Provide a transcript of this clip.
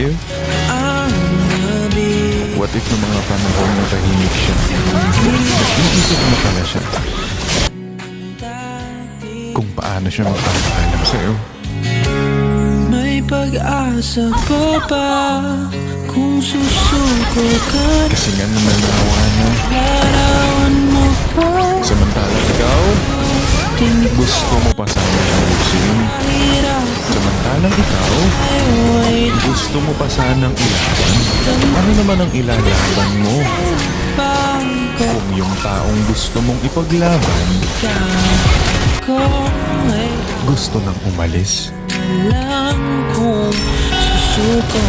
sa'yo? What if na mga panahon na tahimik siya? Nag-iisip mo pala siya kung paano siya magpapaalam sa'yo. May pag-asa pa ba kung susuko ka? Kasi nga nananawa na. Larawan mo pa. Samantalang ikaw, gusto mo pa sana siyang lusin. Samantalang ikaw, gusto mo pa sanang ilaban. Ano naman ang ilalaban mo? Kung yung taong gusto mong ipaglaban, gusto nang umalis. Alam kong susuko